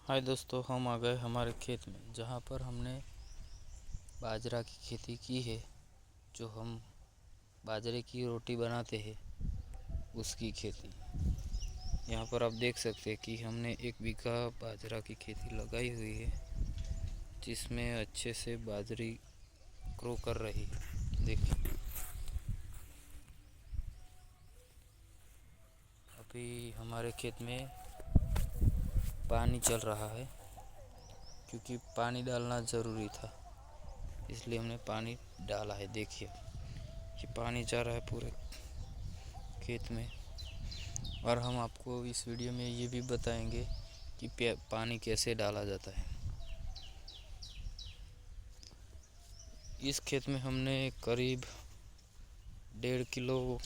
हाय दोस्तों, हम आ गए हमारे खेत में जहाँ पर हमने बाजरा की खेती की है। जो हम बाजरे की रोटी बनाते हैं उसकी खेती। यहाँ पर आप देख सकते हैं कि हमने 1 बीघा बाजरा की खेती लगाई हुई है, जिसमें अच्छे से बाजरी ग्रो कर रही है। देखिए, अभी हमारे खेत में पानी चल रहा है क्योंकि पानी डालना ज़रूरी था, इसलिए हमने पानी डाला है। देखिए, ये पानी जा रहा है पूरे खेत में। और हम आपको इस वीडियो में ये भी बताएंगे कि पानी कैसे डाला जाता है। इस खेत में हमने करीब 1.5 किलो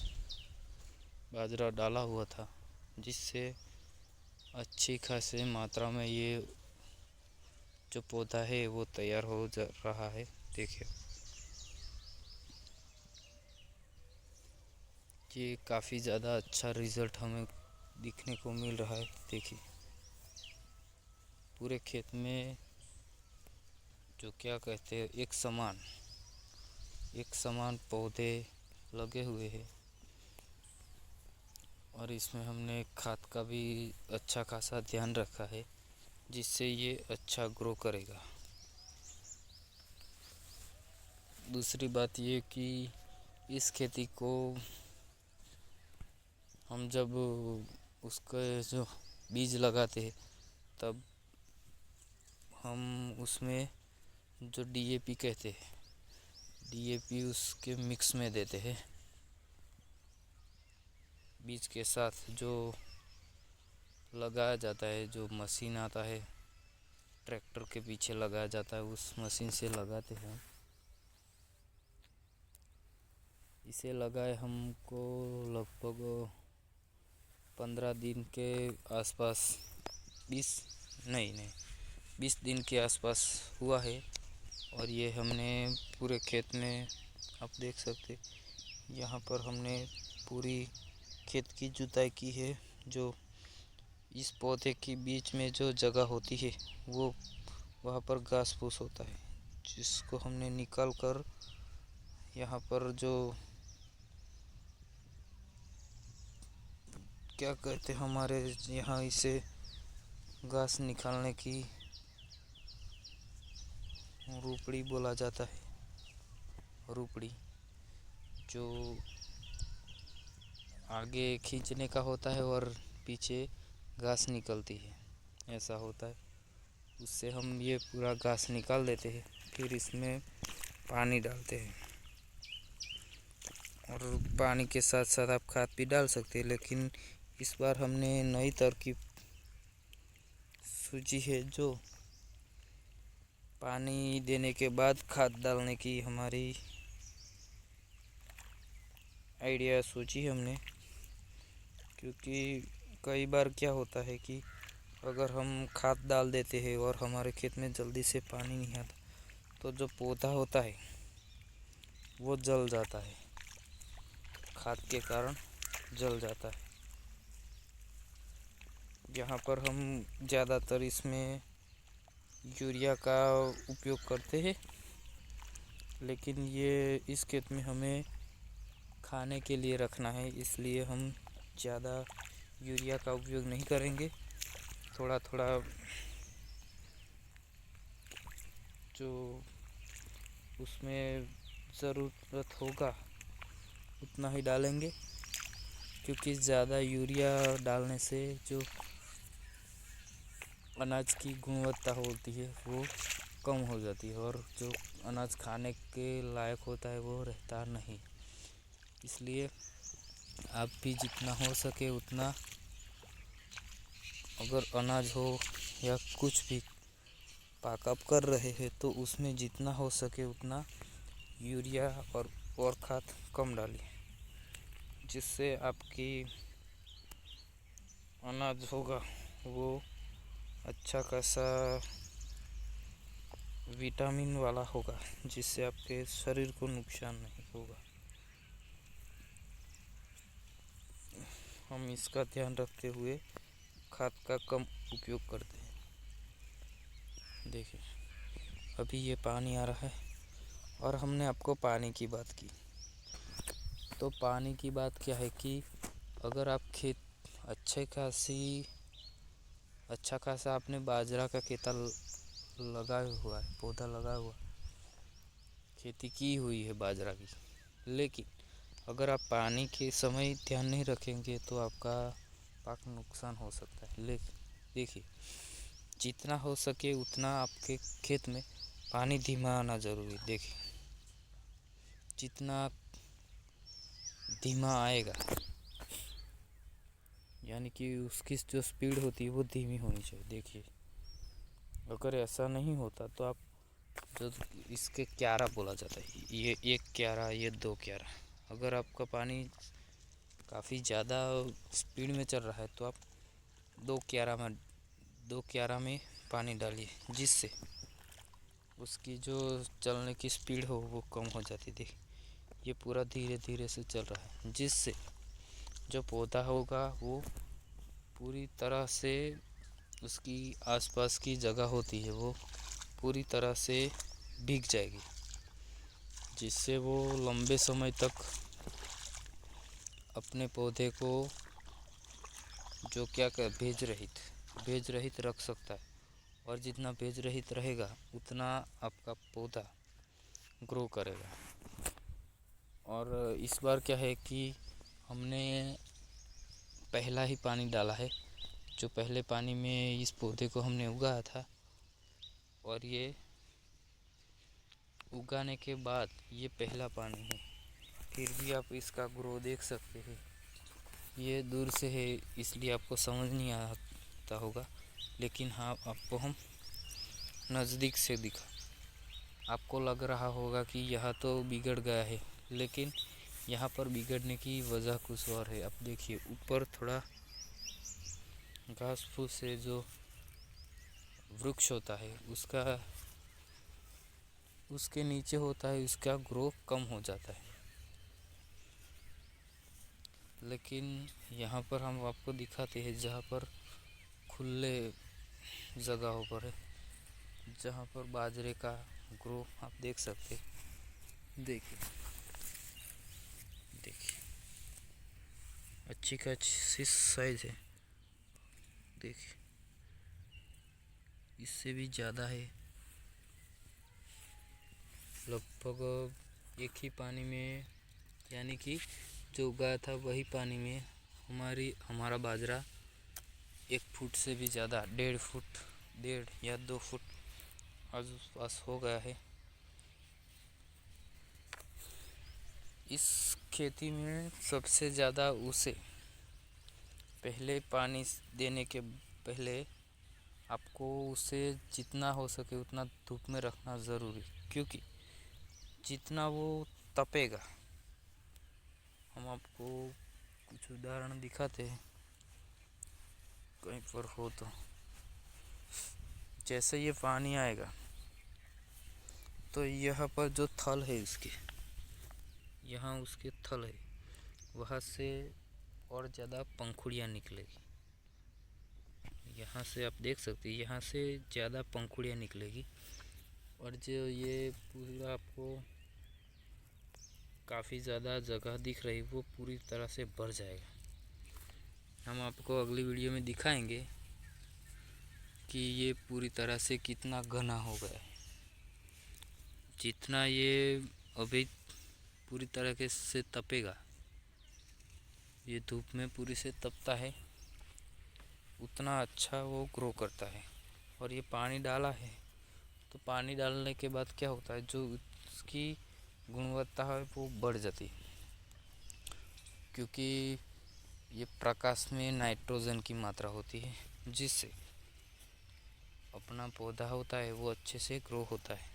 बाजरा डाला हुआ था, जिससे अच्छी खासी मात्रा में ये जो पौधा है वो तैयार हो जा रहा है। देखिए, ये काफ़ी ज़्यादा अच्छा रिज़ल्ट हमें दिखने को मिल रहा है। देखिए, पूरे खेत में जो क्या कहते हैं एक समान पौधे लगे हुए हैं। और इसमें हमने खाद का भी अच्छा खासा ध्यान रखा है, जिससे ये अच्छा ग्रो करेगा। दूसरी बात ये कि इस खेती को हम जब उसके जो बीज लगाते हैं तब हम उसमें जो डीएपी कहते हैं, डीएपी उसके मिक्स में देते हैं। बीज के साथ जो लगाया जाता है, जो मशीन आता है ट्रैक्टर के पीछे लगाया जाता है, उस मशीन से लगाते हैं। इसे लगाए हमको लगभग 15 दिन के आसपास, 20 नहीं नहीं 20 दिन के आसपास हुआ है। और ये हमने पूरे खेत में, आप देख सकते यहाँ पर हमने पूरी खेत की जुताई की है। जो इस पौधे के बीच में जो जगह होती है वो वहाँ पर घास फूस होता है, जिसको हमने निकाल कर यहाँ पर जो क्या कहते हैं, हमारे यहाँ इसे घास निकालने की रूपड़ी बोला जाता है। रूपड़ी जो आगे खींचने का होता है और पीछे घास निकलती है, ऐसा होता है। उससे हम ये पूरा घास निकाल देते हैं, फिर इसमें पानी डालते हैं। और पानी के साथ साथ आप खाद भी डाल सकते हैं, लेकिन इस बार हमने नई तरकीब सूझी है। जो पानी देने के बाद खाद डालने की हमारी आइडिया सोची हमने, क्योंकि कई बार क्या होता है कि अगर हम खाद डाल देते हैं और हमारे खेत में जल्दी से पानी नहीं आता तो जो पौधा होता है वो जल जाता है, खाद के कारण जल जाता है। यहाँ पर हम ज़्यादातर इसमें यूरिया का उपयोग करते हैं, लेकिन ये इस खेत में हमें खाने के लिए रखना है, इसलिए हम ज़्यादा यूरिया का उपयोग नहीं करेंगे। थोड़ा थोड़ा जो उसमें ज़रूरत होगा उतना ही डालेंगे, क्योंकि ज़्यादा यूरिया डालने से जो अनाज की गुणवत्ता होती है वो कम हो जाती है, और जो अनाज खाने के लायक होता है वो रहता नहीं। इसलिए आप भी जितना हो सके उतना, अगर अनाज हो या कुछ भी पाकअप कर रहे हैं तो उसमें जितना हो सके उतना यूरिया और खाद कम डालिए, जिससे आपकी अनाज होगा वो अच्छा खासा विटामिन वाला होगा, जिससे आपके शरीर को नुकसान नहीं होगा। हम इसका ध्यान रखते हुए खाद का कम उपयोग करते हैं। देखिए अभी ये पानी आ रहा है और हमने आपको पानी की बात की। तो पानी की बात क्या है कि अगर आप खेत अच्छा खासा आपने बाजरा का खेता लगाया हुआ है, पौधा लगा हुआ, खेती की हुई है बाजरा की, लेकिन अगर आप पानी के समय ध्यान नहीं रखेंगे तो आपका पाक नुकसान हो सकता है। लेकिन देखिए जितना हो सके उतना आपके खेत में पानी धीमा आना ज़रूरी है। देखिए जितना धीमा आएगा यानी कि उसकी जो स्पीड होती है वो धीमी होनी चाहिए। देखिए अगर ऐसा नहीं होता तो आप जो इसके क्यारा बोला जाता है, ये एक क्यारा, ये दो क्यारा, अगर आपका पानी काफ़ी ज़्यादा स्पीड में चल रहा है तो आप दो क्यारा में पानी डालिए, जिससे उसकी जो चलने की स्पीड हो वो कम हो जाती। देखिए ये पूरा धीरे धीरे से चल रहा है, जिससे जो पौधा होगा वो पूरी तरह से, उसकी आसपास की जगह होती है वो पूरी तरह से भीग जाएगी, जिससे वो लंबे समय तक अपने पौधे को जो क्या कर भेज रहित रख सकता है। और जितना भेज रहित रहेगा उतना आपका पौधा ग्रो करेगा। और इस बार क्या है कि हमने पहला ही पानी डाला है, जो पहले पानी में इस पौधे को हमने उगाया था, और ये उगाने के बाद ये पहला पानी है, फिर भी आप इसका ग्रो देख सकते हैं। ये दूर से है इसलिए आपको समझ नहीं आता होगा, लेकिन हाँ आपको हम नज़दीक से दिखा, आपको लग रहा होगा कि यह तो बिगड़ गया है, लेकिन यहाँ पर बिगड़ने की वजह कुछ और है। अब देखिए ऊपर थोड़ा घास फूस से जो वृक्ष होता है उसके नीचे होता है, उसका ग्रो कम हो जाता है। लेकिन यहाँ पर हम आपको दिखाते हैं जहाँ पर खुले जगहों पर है, जहाँ पर बाजरे का ग्रो आप देख सकते हैं। देखिए देखिए अच्छी का अच्छी साइज है, देखिए इससे भी ज़्यादा है। लगभग एक ही पानी में, यानी कि जो उगाया था वही पानी में हमारा बाजरा 1 फुट से भी ज़्यादा, 1.5 फुट, 1.5 या 2 फुट आसपास हो गया है। इस खेती में सबसे ज़्यादा उसे पहले पानी देने के पहले आपको उसे जितना हो सके उतना धूप में रखना ज़रूरी, क्योंकि जितना वो तपेगा, हम आपको कुछ उदाहरण दिखाते हैं कहीं पर हो तो। जैसे ये पानी आएगा तो यहाँ पर जो थल है यहाँ उसके थल है, वहाँ से और ज़्यादा पंखुड़ियाँ निकलेगी। यहाँ से आप देख सकते हैं, यहाँ से ज़्यादा पंखुड़ियाँ निकलेगी, और जो ये पूरा आपको काफ़ी ज़्यादा जगह दिख रही वो पूरी तरह से भर जाएगा। हम आपको अगली वीडियो में दिखाएंगे कि ये पूरी तरह से कितना घना हो गया है। जितना ये अभी पूरी तरह से तपेगा, ये धूप में पूरी से तपता है, उतना अच्छा वो ग्रो करता है। और ये पानी डाला है तो पानी डालने के बाद क्या होता है, जो उसकी गुणवत्ता है वो बढ़ जाती है, क्योंकि ये प्रकाश में नाइट्रोजन की मात्रा होती है, जिससे अपना पौधा होता है वो अच्छे से ग्रो होता है।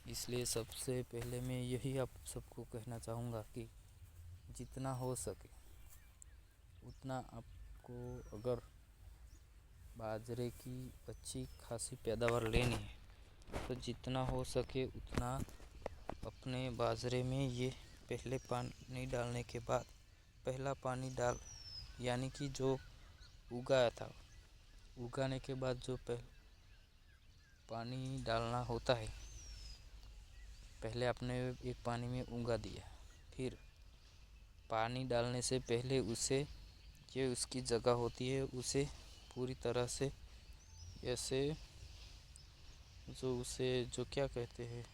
इसलिए सबसे पहले मैं यही आप सबको कहना चाहूँगा कि जितना हो सके उतना आपको, अगर बाजरे की अच्छी खासी पैदावार लेनी है तो जितना हो सके उतना अपने बाजरे में ये पहले पानी डालने के बाद पहला पानी डाल, यानी कि जो उगाया था, उगाने के बाद जो पानी डालना होता है। पहले आपने एक पानी में उगा दिया, फिर पानी डालने से पहले उसे जो उसकी जगह होती है उसे पूरी तरह से ऐसे जो क्या कहते हैं,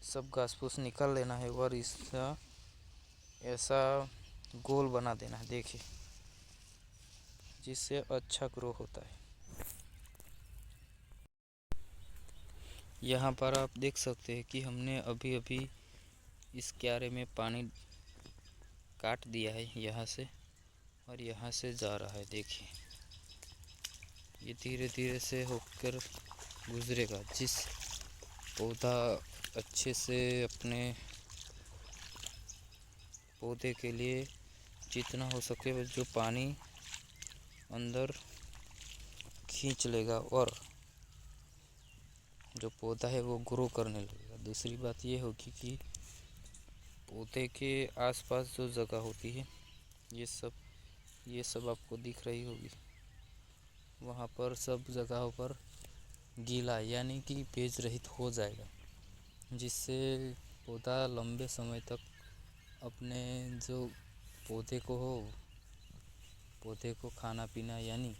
सब घास फूस निकाल लेना है और इसका ऐसा गोल बना देना है, देखिए, जिससे अच्छा ग्रो होता है। यहाँ पर आप देख सकते हैं कि हमने अभी अभी इस क्यारे में पानी काट दिया है यहाँ से, और यहाँ से जा रहा है। देखिए, ये धीरे धीरे से होकर गुजरेगा। जिस पौधा अच्छे से अपने पौधे के लिए जितना हो सके जो पानी अंदर खींच लेगा और जो पौधा है वो ग्रो करने लगेगा। दूसरी बात ये होगी कि पौधे के आसपास जो जगह होती है ये सब आपको दिख रही होगी, वहाँ पर सब जगहों पर गीला यानी कि पेज रहित हो जाएगा, जिससे पौधा लंबे समय तक अपने जो पौधे को खाना पीना यानी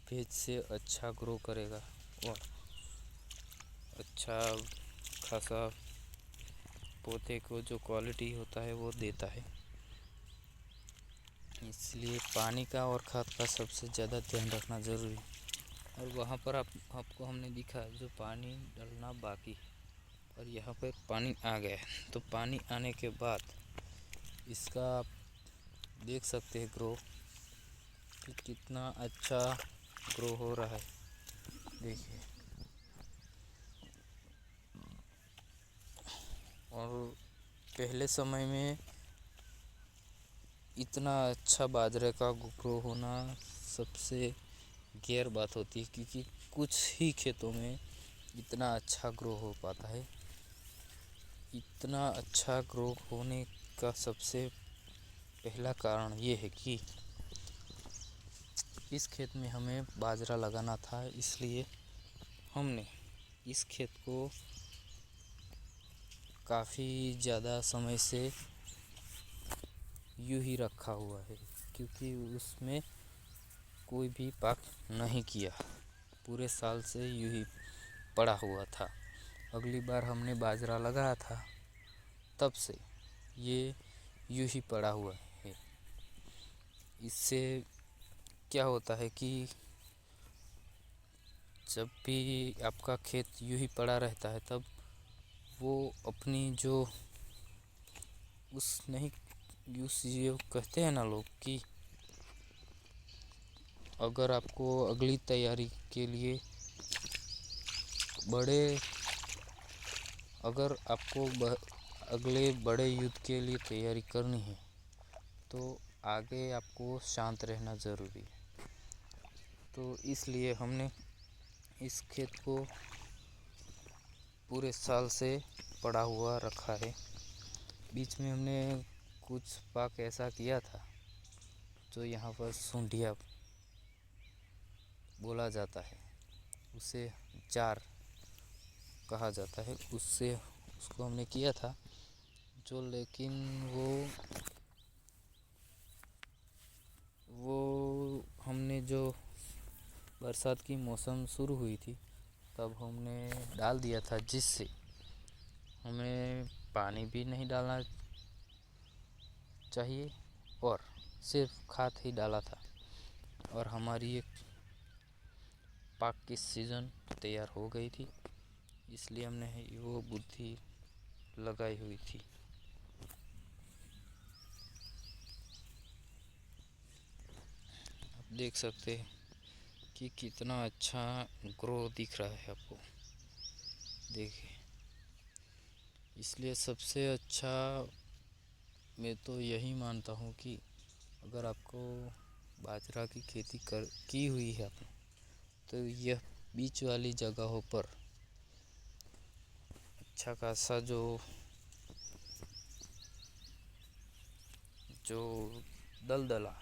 पेज से अच्छा ग्रो करेगा और अच्छा खासा पौधे को जो क्वालिटी होता है वो देता है। इसलिए पानी का और खाद का सबसे ज़्यादा ध्यान रखना ज़रूरी है। और वहाँ पर आपको हमने दिखा जो पानी डालना बाकी है और यहाँ पर पानी आ गया है। तो पानी आने के बाद इसका आप देख सकते हैं ग्रो कि कितना अच्छा ग्रो हो रहा है। देखिए, और पहले समय में इतना अच्छा बाजरे का ग्रो होना सबसे गैर बात होती है, क्योंकि कुछ ही खेतों में इतना अच्छा ग्रो हो पाता है। इतना अच्छा ग्रो होने का सबसे पहला कारण ये है कि इस खेत में हमें बाजरा लगाना था, इसलिए हमने इस खेत को काफ़ी ज़्यादा समय से यूं ही रखा हुआ है, क्योंकि उसमें कोई भी पाक नहीं किया, पूरे साल से यूं ही पड़ा हुआ था। अगली बार हमने बाजरा लगाया था तब से ये यूं ही पड़ा हुआ है। इससे क्या होता है कि जब भी आपका खेत यूं ही पड़ा रहता है तब वो अपनी जो ये कहते हैं ना लोग कि अगर आपको अगली तैयारी के लिए अगले बड़े युद्ध के लिए तैयारी करनी है तो आगे आपको शांत रहना ज़रूरी है। तो इसलिए हमने इस खेत को पूरे साल से पड़ा हुआ रखा है। बीच में हमने कुछ पाक ऐसा किया था जो यहाँ पर सुंडिया बोला जाता है, उसे जार कहा जाता है, उसको हमने किया था जो, लेकिन वो हमने जो बरसात की मौसम शुरू हुई थी तब हमने डाल दिया था, जिससे हमें पानी भी नहीं डालना चाहिए और सिर्फ खाद ही डाला था और हमारी एक पाक की सीज़न तैयार हो गई थी। इसलिए हमने वो बुद्धि लगाई हुई थी। आप देख सकते हैं कि कितना अच्छा ग्रो दिख रहा है आपको, देखिए। इसलिए सबसे अच्छा मैं तो यही मानता हूँ कि अगर आपको बाजरा की खेती की हुई है आपने, तो यह बीच वाली जगहों पर अच्छा खासा जो दलदला,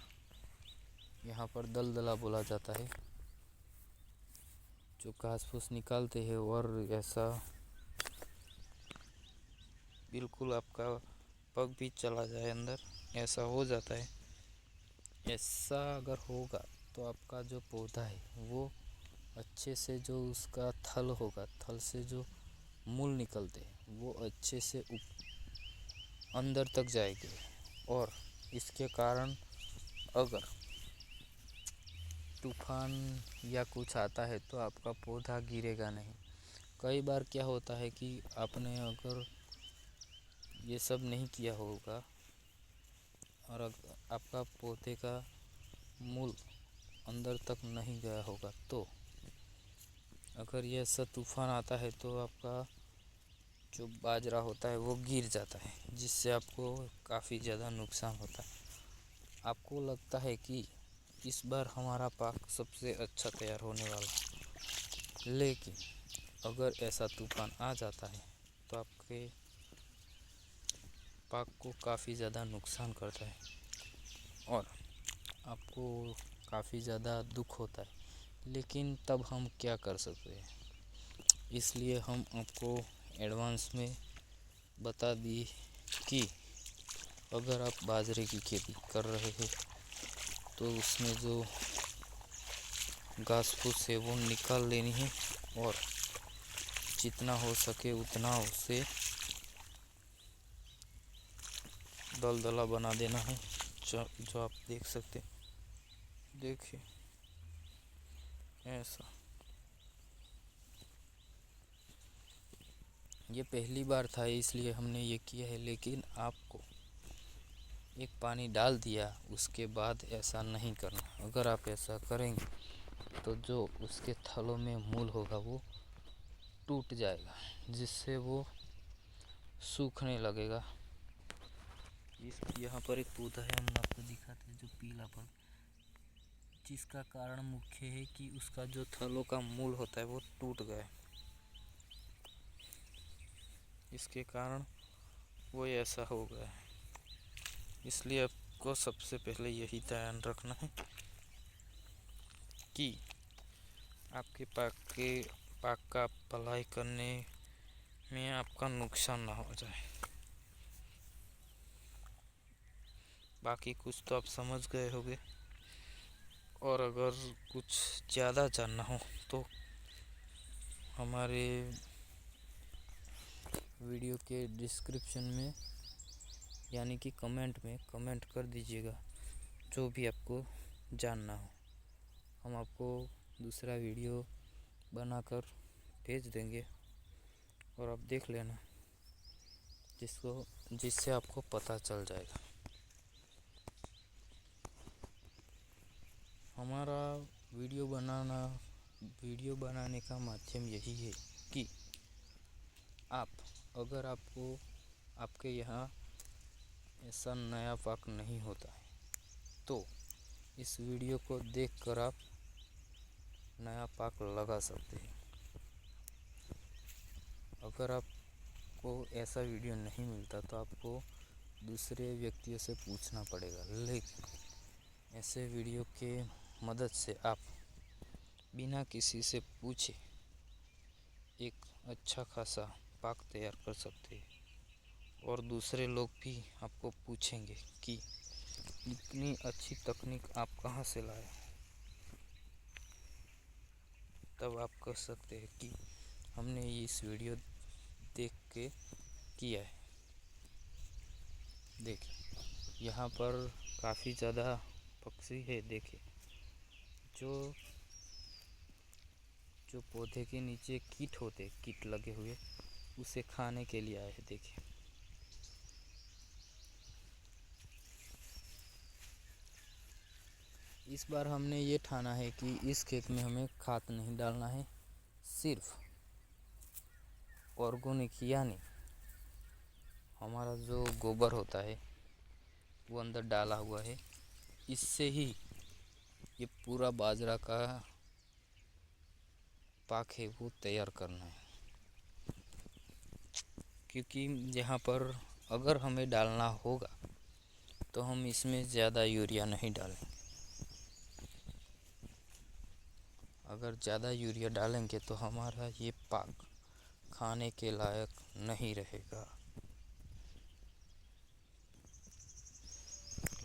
यहाँ पर दलदला बोला जाता है, जो घास फूस निकालते हैं और ऐसा बिल्कुल आपका पग भी चला जाए अंदर, ऐसा हो जाता है। ऐसा अगर होगा तो आपका जो पौधा है वो अच्छे से, जो उसका थल होगा, थल से जो मूल निकलते हैं वो अच्छे से अंदर तक जाएंगे। और इसके कारण अगर तूफान या कुछ आता है तो आपका पौधा गिरेगा नहीं। कई बार क्या होता है कि आपने अगर ये सब नहीं किया होगा और आपका पौधे का मूल अंदर तक नहीं गया होगा, तो अगर ये ऐसा तूफान आता है तो आपका जो बाजरा होता है वो गिर जाता है, जिससे आपको काफ़ी ज़्यादा नुकसान होता है। आपको लगता है कि इस बार हमारा पाक सबसे अच्छा तैयार होने वाला है, लेकिन अगर ऐसा तूफान आ जाता है तो आपके पाक को काफ़ी ज़्यादा नुकसान करता है और आपको काफ़ी ज़्यादा दुख होता है। लेकिन तब हम क्या कर सकते हैं, इसलिए हम आपको एडवांस में बता दिए कि अगर आप बाजरे की खेती कर रहे हैं तो उसमें जो घास फूस है वो निकाल लेनी है और जितना हो सके उतना उसे दलदला बना देना है, जो आप देख सकते हैं। देखिए ऐसा, ये पहली बार था इसलिए हमने ये किया है, लेकिन आपको एक पानी डाल दिया उसके बाद ऐसा नहीं करना। अगर आप ऐसा करेंगे तो जो उसके थलों में मूल होगा वो टूट जाएगा, जिससे वो सूखने लगेगा। यहाँ पर एक पौधा है, हम आपको दिखाते हैं, जो पीला पड़, जिसका कारण मुख्य है कि उसका जो थलों का मूल होता है वो टूट गया है। इसके कारण वो ऐसा हो गया है। इसलिए आपको सबसे पहले यही ध्यान रखना है कि आपके पाक का पलाई करने में आपका नुकसान ना हो जाए। बाकी कुछ तो आप समझ गए होंगे, और अगर कुछ ज़्यादा जानना हो तो हमारे वीडियो के डिस्क्रिप्शन में यानी कि कमेंट में कमेंट कर दीजिएगा, जो भी आपको जानना हो। हम आपको दूसरा वीडियो बनाकर भेज देंगे और आप देख लेना, जिससे आपको पता चल जाएगा। हमारा वीडियो बनाने का माध्यम यही है कि अगर आपके यहाँ ऐसा नया पाक नहीं होता है तो इस वीडियो को देखकर आप नया पाक लगा सकते हैं। अगर आपको ऐसा वीडियो नहीं मिलता तो आपको दूसरे व्यक्तियों से पूछना पड़ेगा, लेकिन ऐसे वीडियो के मदद से आप बिना किसी से पूछे एक अच्छा खासा पाक तैयार कर सकते हैं। और दूसरे लोग भी आपको पूछेंगे कि इतनी अच्छी तकनीक आप कहाँ से लाए, तब आप कह सकते हैं कि हमने इस वीडियो देख के किया है। देखिए यहाँ पर काफ़ी ज़्यादा पक्षी है। देखिए जो पौधे के नीचे कीट लगे हुए, उसे खाने के लिए आए हैं। देखिए इस बार हमने ये ठाना है कि इस खेत में हमें खाद नहीं डालना है, सिर्फ ऑर्गेनिक यानी हमारा जो गोबर होता है वो अंदर डाला हुआ है। इससे ही ये पूरा बाजरा का पाक है वो तैयार करना है, क्योंकि यहाँ पर अगर हमें डालना होगा तो हम इसमें ज़्यादा यूरिया नहीं डालें। अगर ज़्यादा यूरिया डालेंगे तो हमारा ये पाक खाने के लायक नहीं रहेगा।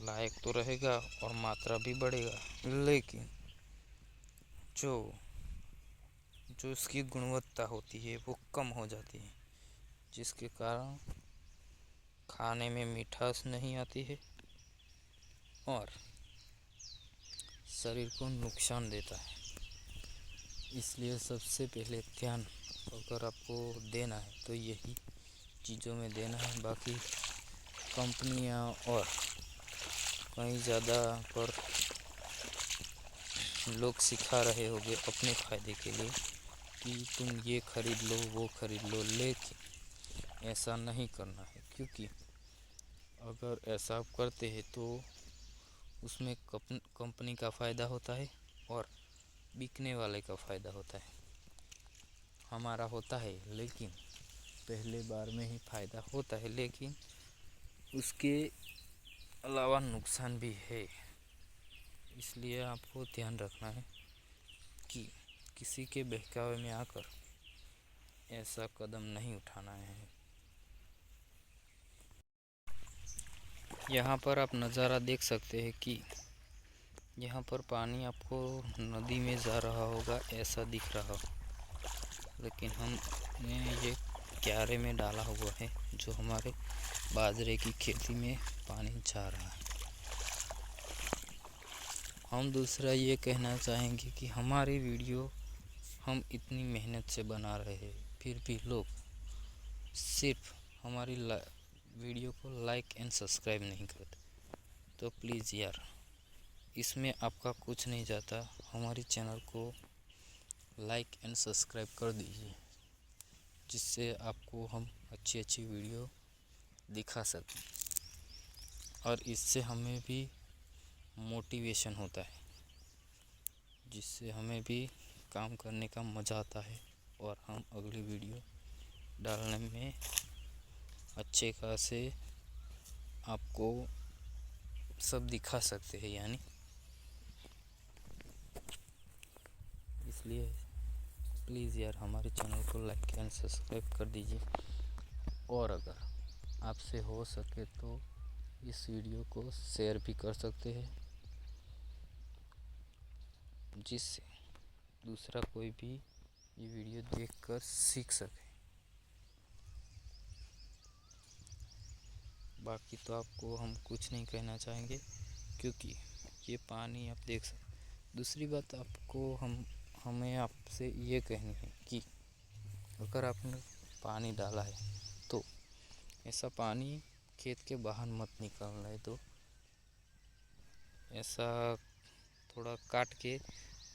लायक तो रहेगा और मात्रा भी बढ़ेगा, लेकिन जो जो इसकी गुणवत्ता होती है वो कम हो जाती है, जिसके कारण खाने में मिठास नहीं आती है और शरीर को नुकसान देता है। इसलिए सबसे पहले ध्यान अगर आपको देना है तो यही चीज़ों में देना है। बाकी कंपनियां और कहीं ज़्यादा पर लोग सिखा रहे होंगे अपने फ़ायदे के लिए कि तुम ये खरीद लो वो खरीद लो, लेकिन ऐसा नहीं करना है, क्योंकि अगर ऐसा आप करते हैं तो उसमें कंपनी का फ़ायदा होता है और बिकने वाले का फ़ायदा होता है। हमारा होता है, लेकिन पहले बार में ही फ़ायदा होता है, लेकिन उसके अलावा नुकसान भी है। इसलिए आपको ध्यान रखना है कि किसी के बहकावे में आकर ऐसा कदम नहीं उठाना है। यहाँ पर आप नज़ारा देख सकते हैं कि यहाँ पर पानी आपको नदी में जा रहा होगा ऐसा दिख रहा हो, लेकिन हमने ये क्यारे में डाला हुआ है जो हमारे बाजरे की खेती में पानी जा रहा है। हम दूसरा ये कहना चाहेंगे कि हमारी वीडियो हम इतनी मेहनत से बना रहे हैं, फिर भी लोग सिर्फ हमारी वीडियो को लाइक एंड सब्सक्राइब नहीं करते। तो प्लीज़ यार, इसमें आपका कुछ नहीं जाता, हमारी चैनल को लाइक एंड सब्सक्राइब कर दीजिए, जिससे आपको हम अच्छी अच्छी वीडियो दिखा सकें और इससे हमें भी मोटिवेशन होता है, जिससे हमें भी काम करने का मज़ा आता है और हम अगली वीडियो डालने में अच्छे खासे आपको सब दिखा सकते हैं यानी। इसलिए प्लीज़ यार हमारे चैनल को लाइक एंड सब्सक्राइब कर दीजिए और अगर आपसे हो सके तो इस वीडियो को शेयर भी कर सकते हैं, जिससे दूसरा कोई भी ये वीडियो देखकर सीख सके। बाकी तो आपको हम कुछ नहीं कहना चाहेंगे, क्योंकि ये पानी आप देख सकते। दूसरी बात आपको हमें आपसे ये कहनी है कि अगर आपने पानी डाला है तो ऐसा पानी खेत के बाहर मत निकालना है, तो ऐसा थोड़ा काट के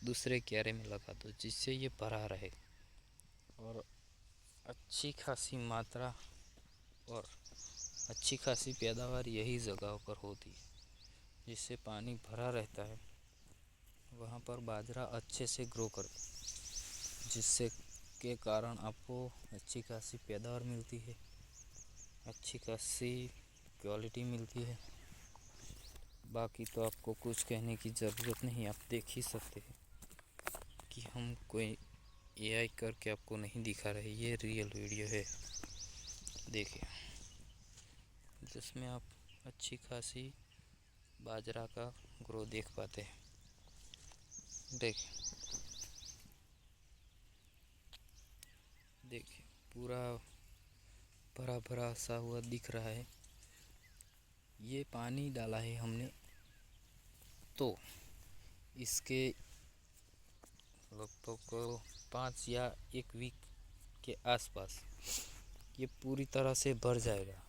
दूसरे क्यारे में लगा दो, जिससे ये भरा रहे और अच्छी खासी मात्रा और अच्छी खासी पैदावार यही जगह पर होती है, जिससे पानी भरा रहता है वहाँ पर बाजरा अच्छे से ग्रो कर, जिससे के कारण आपको अच्छी खासी पैदावार मिलती है, अच्छी खासी क्वालिटी मिलती है। बाकी तो आपको कुछ कहने की ज़रूरत नहीं, आप देख ही सकते हैं कि हम कोई एआई करके आपको नहीं दिखा रहे, ये रियल वीडियो है। देखिए, जिसमें आप अच्छी खासी बाजरा का ग्रो देख पाते हैं। देखिए पूरा भरा भरा सा हुआ दिख रहा है। ये पानी डाला है हमने, तो इसके लगभग 5 या 1 वीक के आसपास ये पूरी तरह से भर जाएगा।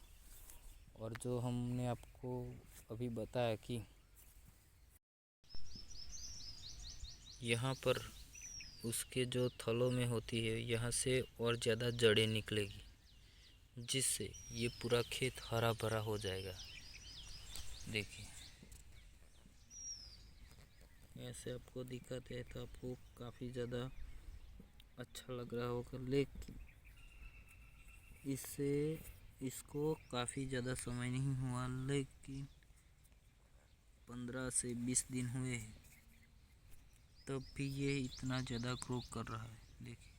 और जो हमने आपको अभी बताया कि यहाँ पर उसके जो थलों में होती है, यहाँ से और ज़्यादा जड़ें निकलेगी, जिससे ये पूरा खेत हरा भरा हो जाएगा। देखिए ऐसे आपको दिक्कत है तो आपको काफ़ी ज़्यादा अच्छा लग रहा होगा, लेकिन इसको काफ़ी ज़्यादा समय नहीं हुआ, लेकिन 15 से 20 दिन हुए, तब भी ये इतना ज़्यादा ग्रो कर रहा है। देखिए,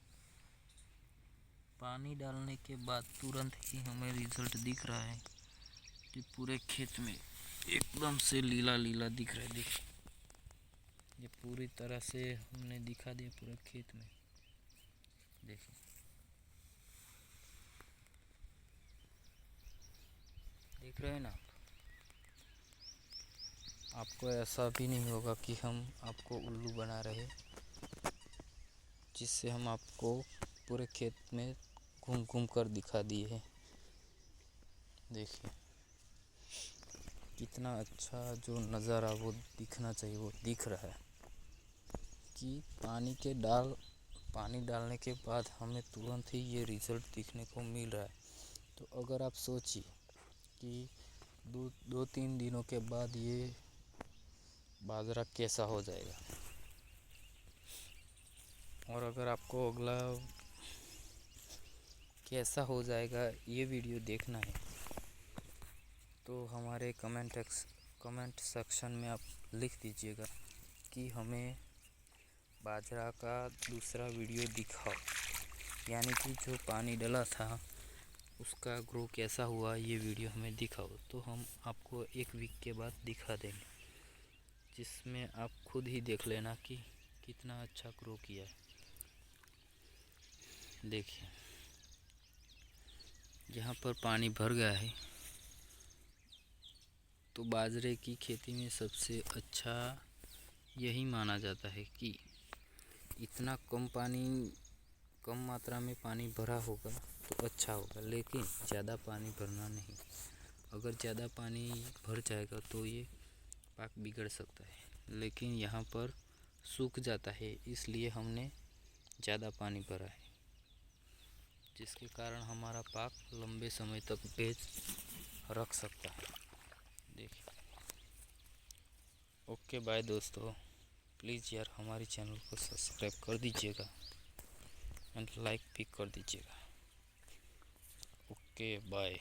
पानी डालने के बाद तुरंत ही हमें रिजल्ट दिख रहा है कि पूरे खेत में एकदम से लीला लीला दिख रहा है। देखिए, ये पूरी तरह से हमने दिखा दिया पूरे खेत में। देखिए, देख रहे हैं ना आपको ऐसा भी नहीं होगा कि हम आपको उल्लू बना रहे, जिससे हम आपको पूरे खेत में घूम घूम कर दिखा दिए हैं। देखिए, कितना अच्छा जो नज़ारा वो दिखना चाहिए वो दिख रहा है कि पानी डालने के बाद हमें तुरंत ही ये रिज़ल्ट दिखने को मिल रहा है। तो अगर आप सोचिए कि दो तीन दिनों के बाद ये बाजरा कैसा हो जाएगा। और अगर आपको अगला कैसा हो जाएगा ये वीडियो देखना है तो हमारे कमेंट सेक्शन में आप लिख दीजिएगा कि हमें बाजरा का दूसरा वीडियो दिखाओ, यानी कि जो पानी डला था उसका ग्रो कैसा हुआ ये वीडियो हमें दिखाओ। तो हम आपको एक वीक के बाद दिखा देंगे, जिसमें आप खुद ही देख लेना कि कितना अच्छा ग्रो किया है। देखिए, यहाँ पर पानी भर गया है तो बाजरे की खेती में सबसे अच्छा यही माना जाता है कि इतना कम मात्रा में पानी भरा होगा तो अच्छा होगा, लेकिन ज़्यादा पानी भरना नहीं। अगर ज़्यादा पानी भर जाएगा तो ये पाक बिगड़ सकता है, लेकिन यहाँ पर सूख जाता है, इसलिए हमने ज़्यादा पानी भरा है, जिसके कारण हमारा पाक लंबे समय तक बेच रख सकता है। देखिए, ओके बाय दोस्तों, प्लीज़ यार हमारे चैनल को सब्सक्राइब कर दीजिएगा एंड लाइक भी कर दीजिएगा। Okay bye.